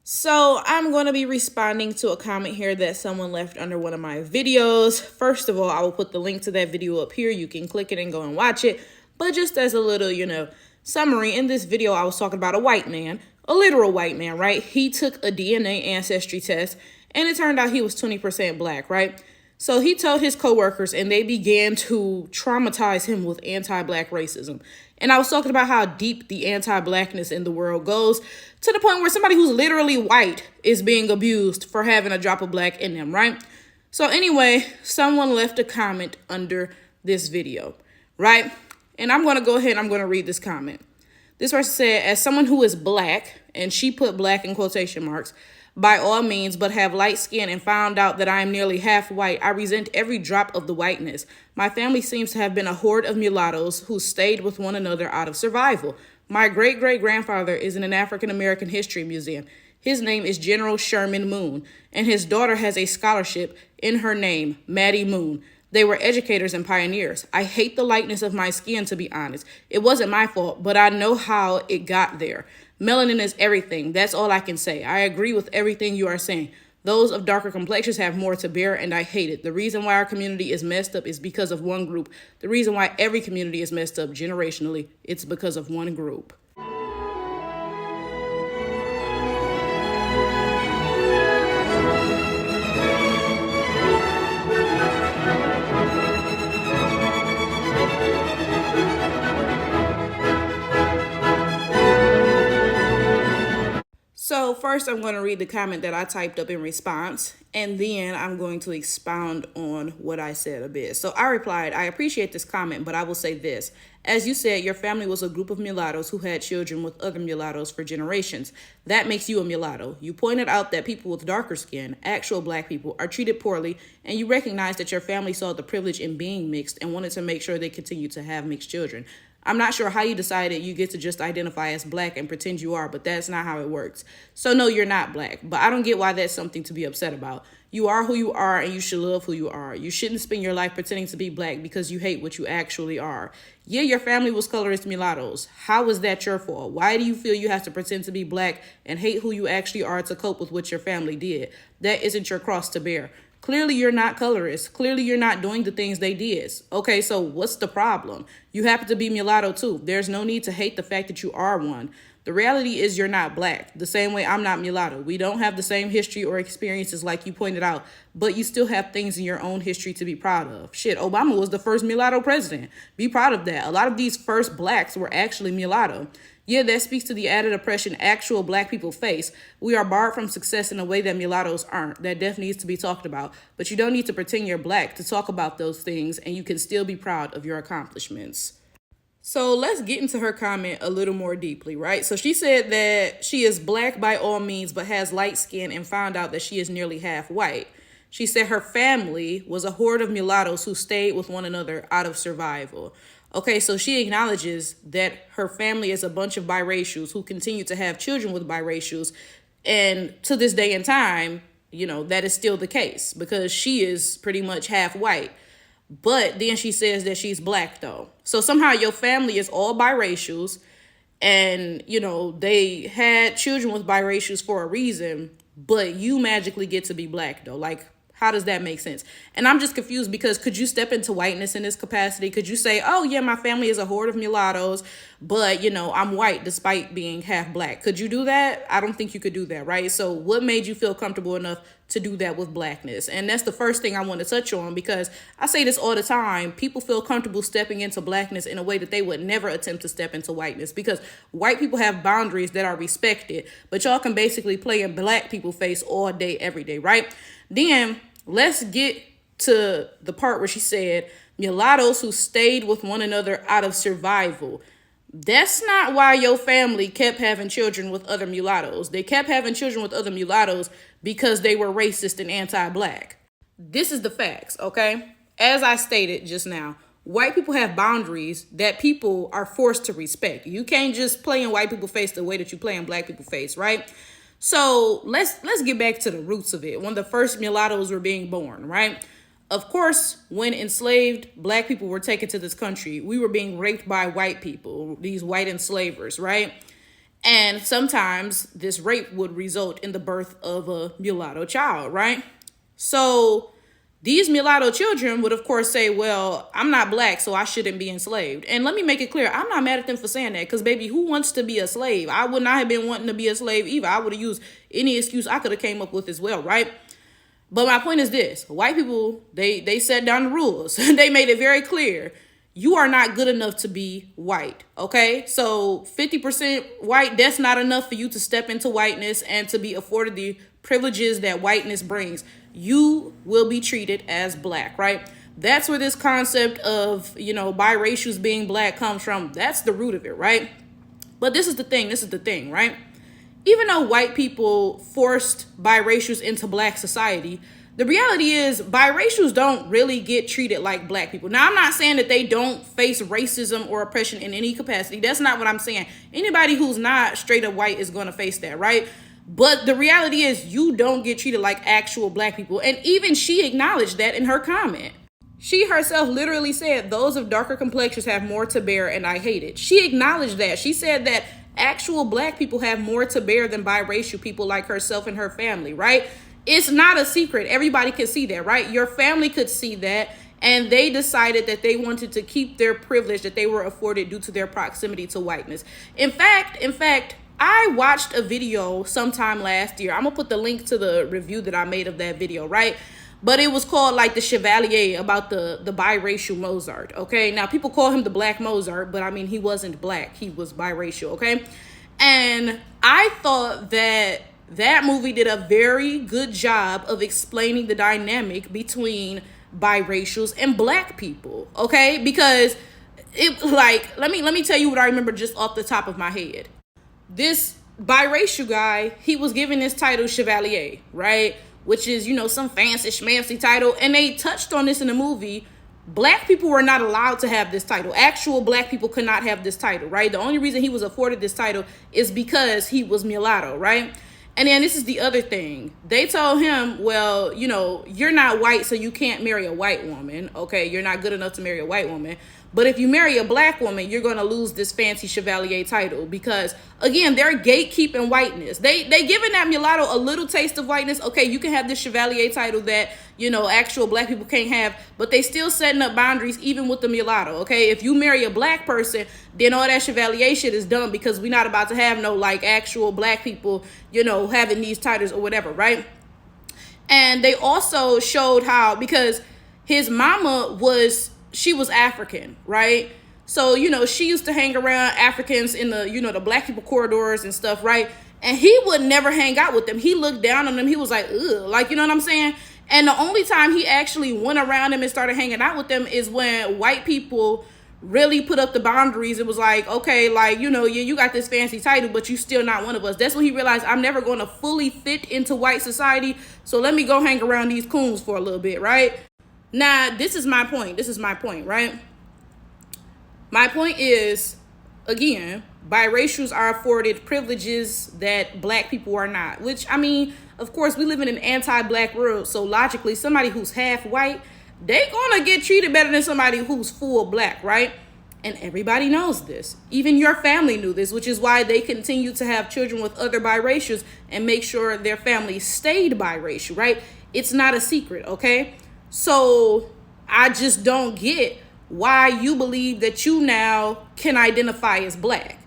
So I'm going to be responding to a comment here that someone left under one of my videos. First of all, I will put the link to that video up here. You can click it and go and watch it. But just as a little, summary, in this video, I was talking about a white man, a literal white man, right? He took a DNA ancestry test and it turned out he was 20% black, right? So he told his coworkers and they began to traumatize him with anti-black racism. And I was talking about how deep the anti-blackness in the world goes to the point where somebody who's literally white is being abused for having a drop of black in them, right? So anyway, someone left a comment under this video, right? And I'm going to go ahead and I'm going to read this comment. This person said, as someone who is black, and she put black in quotation marks, by all means, but have light skin and found out that I am nearly half white, I resent every drop of the whiteness. My family seems to have been a horde of mulattoes who stayed with one another out of survival. My great-great-grandfather is in an African-American history museum. His name is General Sherman Moon, and his daughter has a scholarship in her name, Maddie Moon. They were educators and pioneers. I hate the lightness of my skin, to be honest. It wasn't my fault, but I know how it got there. Melanin is everything. That's all I can say. I agree with everything you are saying. Those of darker complexions have more to bear, and I hate it. The reason why our community is messed up is because of one group. The reason why every community is messed up generationally, it's because of one group. So first I'm going to read the comment that I typed up in response, and then I'm going to expound on what I said a bit. So I replied, I appreciate this comment, but I will say this. As you said, your family was a group of mulattoes who had children with other mulattoes for generations. That makes you a mulatto. You pointed out that people with darker skin, actual black people, are treated poorly, and you recognize that your family saw the privilege in being mixed and wanted to make sure they continue to have mixed children. I'm not sure how you decided you get to just identify as black and pretend you are, but that's not how it works. So no, you're not black, but I don't get why that's something to be upset about. You are who you are and you should love who you are. You shouldn't spend your life pretending to be black because you hate what you actually are. Yeah, your family was colorist mulattoes. How is that your fault? Why do you feel you have to pretend to be black and hate who you actually are to cope with what your family did? That isn't your cross to bear. Clearly, you're not colorist. Clearly, you're not doing the things they did. Okay, so what's the problem? You happen to be mulatto too. There's no need to hate the fact that you are one. The reality is you're not black, the same way I'm not mulatto. We don't have the same history or experiences like you pointed out, but you still have things in your own history to be proud of. Shit, Obama was the first mulatto president. Be proud of that. A lot of these first blacks were actually mulatto. Yeah, that speaks to the added oppression actual black people face. We are barred from success in a way that mulattoes aren't. That definitely needs to be talked about. But you don't need to pretend you're black to talk about those things, and you can still be proud of your accomplishments. So let's get into her comment a little more deeply, right? So she said that she is black by all means, but has light skin and found out that she is nearly half white. She said her family was a horde of mulattoes who stayed with one another out of survival. Okay, so she acknowledges that her family is a bunch of biracials who continue to have children with biracials. And to this day and time, that is still the case because she is pretty much half white. But then she says that she's black, though. So somehow your family is all biracials and, they had children with biracials for a reason, but you magically get to be black, though. Like, how does that make sense? And I'm just confused because could you step into whiteness in this capacity? Could you say, oh, yeah, my family is a horde of mulattoes, but, I'm white despite being half black? Could you do that? I don't think you could do that, right? So what made you feel comfortable enough to do that with blackness? And that's the first thing I want to touch on because I say this all the time. People feel comfortable stepping into blackness in a way that they would never attempt to step into whiteness because white people have boundaries that are respected, but y'all can basically play in black people's face all day, every day, right? Then let's get to the part where she said, mulattoes who stayed with one another out of survival. That's not why your family kept having children with other mulattoes. They kept having children with other mulattoes because they were racist and anti-black. This is the facts, okay? As I stated just now, white people have boundaries that people are forced to respect. You can't just play in white people's face the way that you play in black people's face, right? So let's get back to the roots of it. When the first mulattoes were being born, right? Of course, when enslaved black people were taken to this country, we were being raped by white people, these white enslavers, right? And sometimes this rape would result in the birth of a mulatto child, right? So these mulatto children would, of course, say, well, I'm not black, so I shouldn't be enslaved. And let me make it clear, I'm not mad at them for saying that, because, baby, who wants to be a slave? I would not have been wanting to be a slave either. I would have used any excuse I could have came up with as well, right? But my point is this. White people, they set down the rules. They made it very clear. You are not good enough to be white, okay? So 50% white, that's not enough for you to step into whiteness and to be afforded the privileges that whiteness brings. You will be treated as black, right? That's where this concept of, biracials being black comes from. That's the root of it, right? But this is the thing, right? Even though white people forced biracials into black society, the reality is biracials don't really get treated like black people. Now, I'm not saying that they don't face racism or oppression in any capacity. That's not what I'm saying. Anybody who's not straight up white is going to face that, right? But the reality is you don't get treated like actual black people. And even she acknowledged that in her comment. She herself literally said, those of darker complexions have more to bear and I hate it. She acknowledged that. She said that actual black people have more to bear than biracial people like herself and her family, right? It's not a secret. Everybody could see that, right? Your family could see that. And they decided that they wanted to keep their privilege that they were afforded due to their proximity to whiteness. In fact, I watched a video sometime last year. I'm going to put the link to the review that I made of that video, right? But it was called like the Chevalier, about the biracial Mozart, okay? Now, people call him the Black Mozart, but I mean, he wasn't black. He was biracial, okay? And I thought that movie did a very good job of explaining the dynamic between biracials and black people, okay? Because it, like, let me tell you what I remember just off the top of my head. This biracial guy, he was given this title Chevalier, right? Which is, some fancy schmancy title. And they touched on this in the movie. Black people were not allowed to have this title. Actual black people could not have this title, right? The only reason he was afforded this title is because he was mulatto, right? And then this is the other thing. They told him, well, you're not white, so you can't marry a white woman. Okay, you're not good enough to marry a white woman. But if you marry a black woman, you're going to lose this fancy Chevalier title because, again, they're gatekeeping whiteness. They giving that mulatto a little taste of whiteness. Okay, you can have this Chevalier title that, actual black people can't have, but they still setting up boundaries even with the mulatto, okay? If you marry a black person, then all that Chevalier shit is done because we're not about to have no, actual black people, having these titles or whatever, right? And they also showed how, because his mama she was African, right? So, she used to hang around Africans in the, the black people corridors and stuff, right? And he would never hang out with them. He looked down on them. He was like, ugh, you know what I'm saying? And the only time he actually went around them and started hanging out with them is when white people really put up the boundaries. It was like, okay, you got this fancy title, but you still not one of us. That's when he realized, I'm never going to fully fit into white society. So let me go hang around these coons for a little bit, right? Now, this is my point, right? My point is, again, biracials are afforded privileges that black people are not, which, I mean, of course, we live in an anti-black world. So logically, somebody who's half white, they gonna get treated better than somebody who's full black, right? And everybody knows this. Even your family knew this, which is why they continue to have children with other biracials and make sure their family stayed biracial, right? It's not a secret, okay? So I just don't get why you believe that you now can identify as black.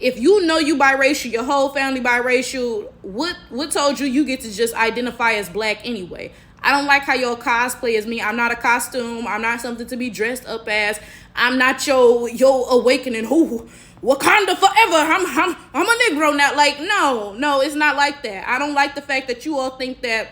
If you know you biracial, your whole family biracial, what told you get to just identify as black anyway? I don't like how y'all cosplay as me. I'm not a costume. I'm not something to be dressed up as. I'm not your awakening. Who Wakanda forever. I'm a Negro now. No, it's not like that. I don't like the fact that you all think that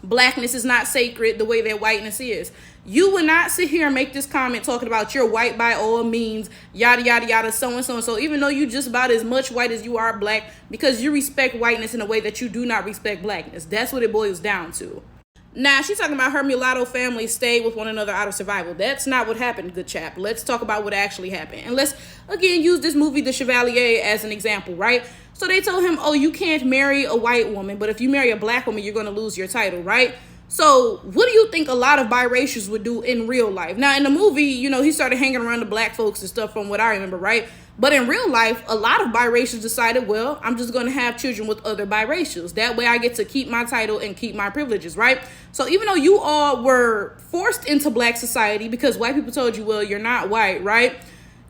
blackness is not sacred the way that whiteness is. You would not sit here and make this comment talking about you're white by all means, yada, yada, yada, so and so and so, even though you just about as much white as you are black, because you respect whiteness in a way that you do not respect blackness. That's what it boils down to. Now, she's talking about her mulatto family stayed with one another out of survival. That's not what happened, good chap. Let's talk about what actually happened. And let's, again, use this movie, The Chevalier, as an example, right? So they told him, oh, you can't marry a white woman, but if you marry a black woman, you're going to lose your title, right? So what do you think a lot of biracials would do in real life? Now, in the movie, he started hanging around the black folks and stuff from what I remember, right? But in real life, a lot of biracials decided, well, I'm just going to have children with other biracials. That way I get to keep my title and keep my privileges, right? So even though you all were forced into black society because white people told you, well, you're not white, right?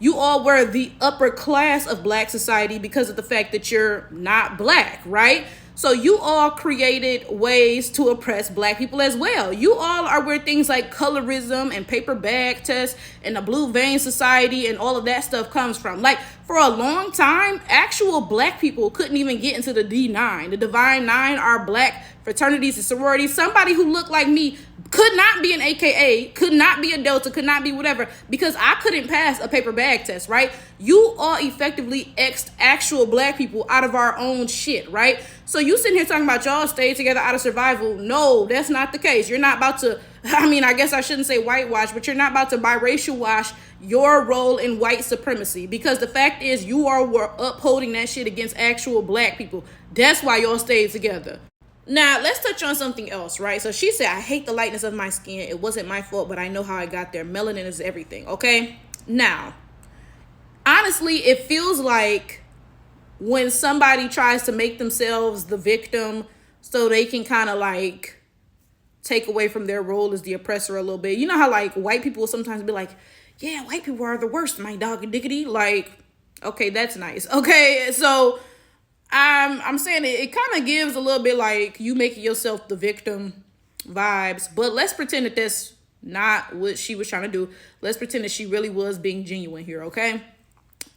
You all were the upper class of black society because of the fact that you're not black, right? So you all created ways to oppress black people as well. You all are where things like colorism and paper bag tests and the blue vein society and all of that stuff comes from. Like, for a long time, actual black people couldn't even get into the D9. The Divine Nine are black fraternities and sororities. Somebody who looked like me could not be an AKA, could not be a Delta, could not be whatever, because I couldn't pass a paper bag test, right? You all effectively X'd actual black people out of our own shit, right? So you sitting here talking about y'all stayed together out of survival. No, that's not the case. You're not about to, I mean, I guess I shouldn't say whitewash, but you're not about to biracial wash your role in white supremacy, because the fact is you all were upholding that shit against actual black people. That's why y'all stayed together. Now, let's touch on something else, right? So she said, I hate the lightness of my skin. It wasn't my fault, but I know how I got there. Melanin is everything, okay? Now, honestly, it feels like when somebody tries to make themselves the victim so they can kind of like take away from their role as the oppressor a little bit. You know how like white people will sometimes be like, yeah, white people are the worst, my dog diggity. Like, okay, that's nice. Okay, so I'm saying it kind of gives a little bit like you making yourself the victim vibes, but let's pretend that that's not what she was trying to do. Let's pretend that she really was being genuine here, okay?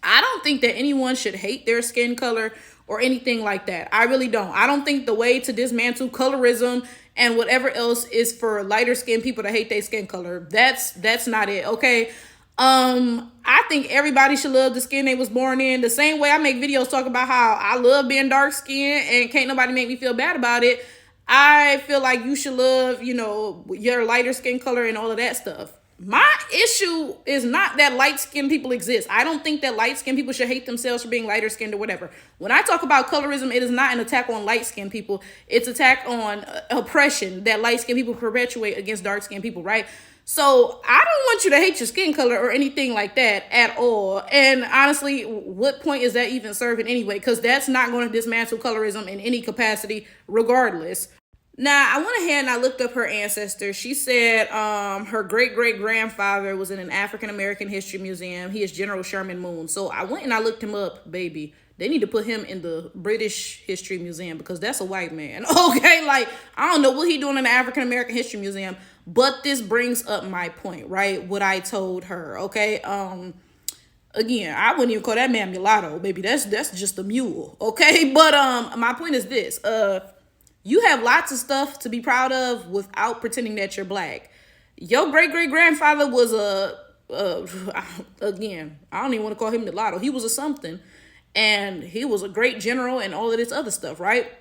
I don't think that anyone should hate their skin color or anything like that. I really don't. I don't think the way to dismantle colorism and whatever else is for lighter skinned people to hate their skin color. That's not it, okay? I think everybody should love the skin they was born in. The same way I make videos talking about how I love being dark skinned and can't nobody make me feel bad about it. I feel like you should love, you know, your lighter skin color and all of that stuff. My issue is not that light skinned people exist. I don't think that light skinned people should hate themselves for being lighter skinned or whatever. When I talk about colorism, it is not an attack on light skinned people. It's an attack on oppression that light skinned people perpetuate against dark skinned people, right? So I don't want you to hate your skin color or anything like that at all. And honestly, what point is that even serving anyway? Because that's not going to dismantle colorism in any capacity regardless. Now, I went ahead and I looked up her ancestors. She said her great-great-grandfather was in an African-American history museum. He is General Sherman Moon. So I went and I looked him up, baby. They need to put him in the British History Museum because that's a white man. Okay, like, I don't know what he doing in the African-American History Museum, but this brings up my point, right? What I told her, okay? Again, I wouldn't even call that man mulatto, baby. That's just a mule, okay? But my point is this. You have lots of stuff to be proud of without pretending that you're black. Your great-great-grandfather was again, I don't even want to call him mulatto. He was a something. And he was a great general and all of this other stuff, right?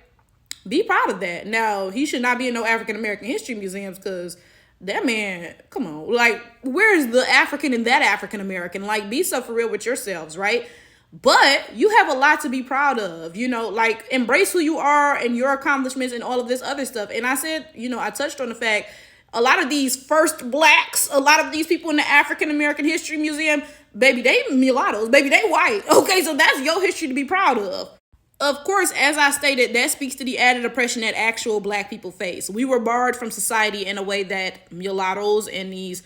Be proud of that. Now, he should not be in no African-American history museums because that man, come on. Like, where is the African in that African-American? Like, be so for real with yourselves, right? But you have a lot to be proud of, you know, like embrace who you are and your accomplishments and all of this other stuff. And I said, you know, I touched on the fact a lot of these first blacks, a lot of these people in the African-American History Museum, baby, they mulattoes, baby, they white. Okay, so that's your history to be proud of. Of course, as I stated, that speaks to the added oppression that actual black people face. We were barred from society in a way that mulattoes and these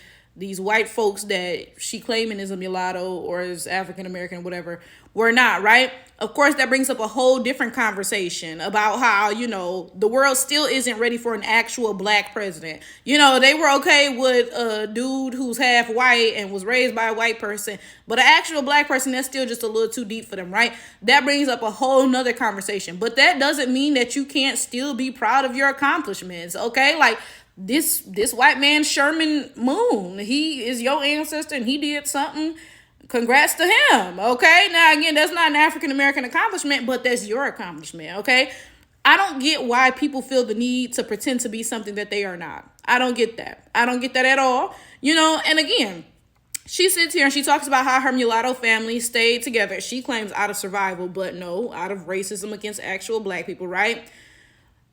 white folks that she claiming is a mulatto or is African American, whatever, were not, right? Of course, that brings up a whole different conversation about how, you know, the world still isn't ready for an actual black president. You know, they were okay with a dude who's half white and was raised by a white person, but an actual black person, that's still just a little too deep for them, right? That brings up a whole nother conversation, but that doesn't mean that you can't still be proud of your accomplishments, okay? Like, this white man, Sherman Moon, he is your ancestor and he did something. Congrats to him, okay? Now, again, that's not an African-American accomplishment, but that's your accomplishment, okay? I don't get why people feel the need to pretend to be something that they are not. I don't get that. I don't get that at all, you know? And again, she sits here and she talks about how her mulatto family stayed together. She claims out of survival, but no, out of racism against actual black people, right?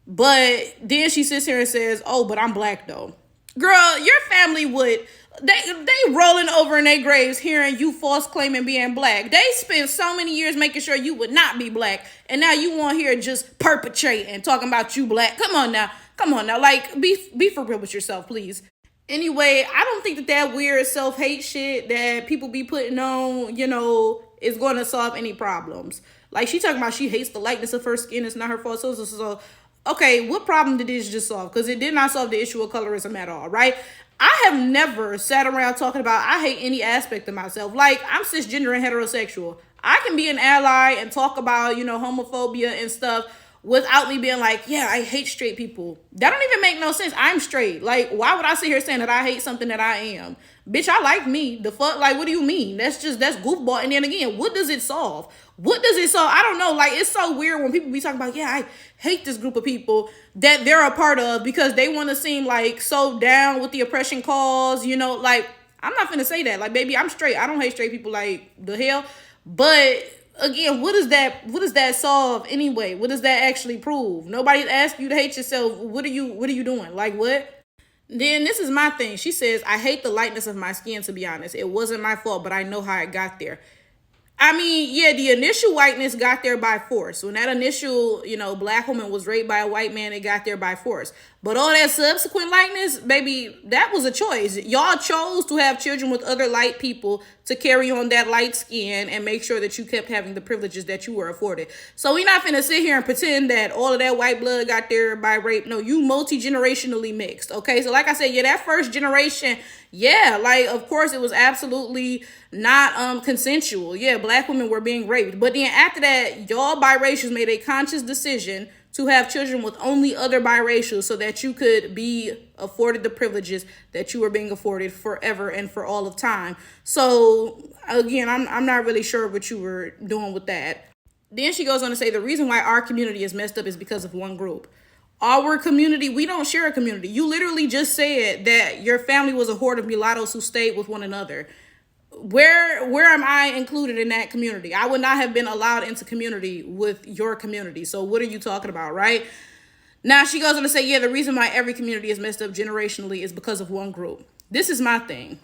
But then she sits here and says, oh, but I'm black though. Girl, your family would, they rolling over in their graves hearing you false claiming being black. They spent so many years making sure you would not be black, and now you want here just perpetrating, talking about you black. Come on now. Come on now. Like, be for real with yourself, please. Anyway, I don't think that weird self-hate shit that people be putting on, is going to solve any problems. Like, she talking about she hates the lightness of her skin. It's not her fault. So. Okay, what problem did this just solve? Because it did not solve the issue of colorism at all, right? I have never sat around talking about I hate any aspect of myself. Like, I'm cisgender and heterosexual. I can be an ally and talk about, homophobia and stuff without me being like, yeah, I hate straight people. That don't even make no sense. I'm straight. Like, why would I sit here saying that I hate something that I am? Bitch, I like me. The fuck? Like, what do you mean? That's goofball. And then again, what does it solve? What does it solve? I don't know. Like, it's so weird when people be talking about, yeah, I hate this group of people that they're a part of because they want to seem like so down with the oppression cause, like, I'm not finna say that. Like, baby, I'm straight. I don't hate straight people, like, the hell. But again, what does that solve anyway? What does that actually prove? Nobody's asked you to hate yourself. What are you doing? Like, what? Then this is my thing. She says, I hate the lightness of my skin, to be honest. It wasn't my fault, but I know how it got there. I mean, yeah, the initial whiteness got there by force. When that initial, black woman was raped by a white man, it got there by force. But all that subsequent lightness, baby, that was a choice. Y'all chose to have children with other light people to carry on that light skin and make sure that you kept having the privileges that you were afforded. So we're not finna sit here and pretend that all of that white blood got there by rape. No, you multi-generationally mixed, okay? So like I said, yeah, that first generation, yeah, like, of course, it was absolutely not consensual. Yeah, black women were being raped. But then after that, y'all biracials made a conscious decision to have children with only other biracials so that you could be afforded the privileges that you were being afforded forever and for all of time. So, again, I'm not really sure what you were doing with that. Then she goes on to say the reason why our community is messed up is because of one group. Our community, we don't share a community. You literally just said that your family was a horde of mulattoes who stayed with one another. Where am I included in that community? I would not have been allowed into community with your community. So what are you talking about, right? Now she goes on to say, yeah, the reason why every community is messed up generationally is because of one group. This is my thing.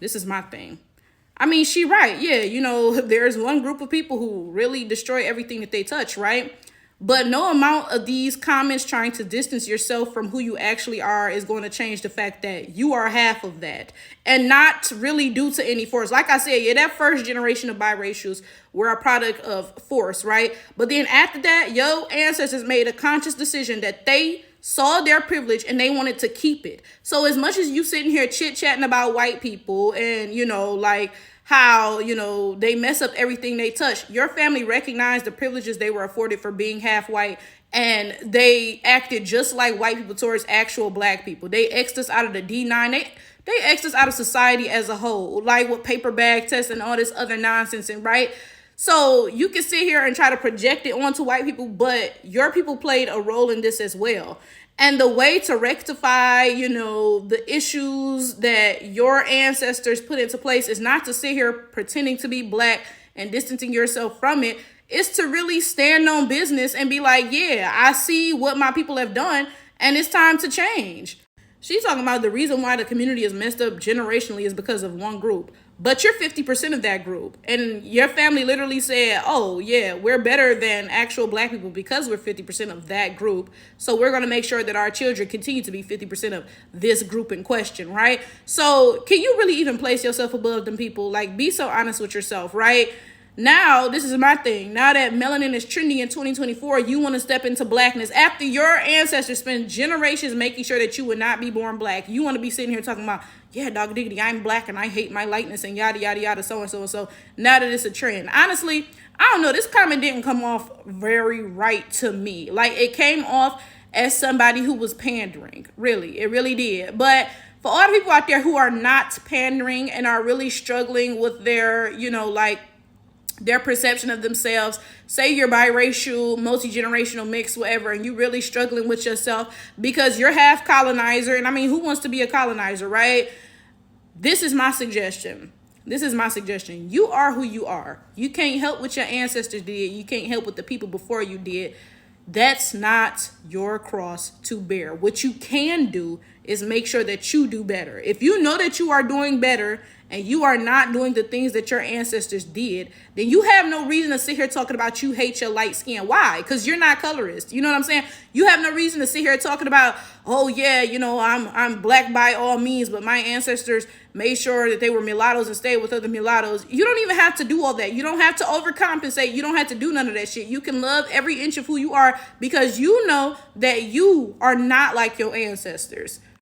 I mean, she right. Yeah, there's one group of people who really destroy everything that they touch, right? But no amount of these comments trying to distance yourself from who you actually are is going to change the fact that you are half of that, and not really due to any force. Like I said, yeah, that first generation of biracials were a product of force, right? But then after that, your ancestors made a conscious decision that they saw their privilege and they wanted to keep it. So as much as you sitting here chit-chatting about white people and, like how, they mess up everything they touch, your family recognized the privileges they were afforded for being half white, and they acted just like white people towards actual black people. They X'd us out of the D9. They X'd us out of society as a whole, like with paper bag tests and all this other nonsense, and right? So you can sit here and try to project it onto white people, but your people played a role in this as well. And the way to rectify, the issues that your ancestors put into place is not to sit here pretending to be black and distancing yourself from it. It's to really stand on business and be like, yeah, I see what my people have done and it's time to change. She's talking about the reason why the community is messed up generationally is because of one group. But you're 50% of that group. And your family literally said, oh, yeah, we're better than actual black people because we're 50% of that group. So we're going to make sure that our children continue to be 50% of this group in question, right? So can you really even place yourself above them people? Like, be so honest with yourself, right? Now, this is my thing. Now that melanin is trending in 2024, you want to step into blackness. After your ancestors spent generations making sure that you would not be born black, you want to be sitting here talking about, yeah, dog diggity, I'm black and I hate my lightness and yada, yada, yada, so and so and so. Now that it's a trend. Honestly, I don't know. This comment didn't come off very right to me. Like, it came off as somebody who was pandering. Really, it really did. But for all the people out there who are not pandering and are really struggling with their, their perception of themselves, say you're biracial, multi-generational, mixed, whatever, and you're really struggling with yourself because you're half colonizer. And I mean, who wants to be a colonizer, right? This is my suggestion. You are who you are. You can't help what your ancestors did. You can't help what the people before you did. That's not your cross to bear. What you can do is make sure that you do better. If you know that you are doing better and you are not doing the things that your ancestors did, then you have no reason to sit here talking about you hate your light skin. Why? Because you're not colorist. You know what I'm saying? You have no reason to sit here talking about, oh yeah, you know, I'm black by all means, but my ancestors made sure that they were mulattoes and stayed with other mulattoes. You don't even have to do all that. You don't have to overcompensate. You don't have to do none of that shit. You can love every inch of who you are because you know that you are not like your ancestors.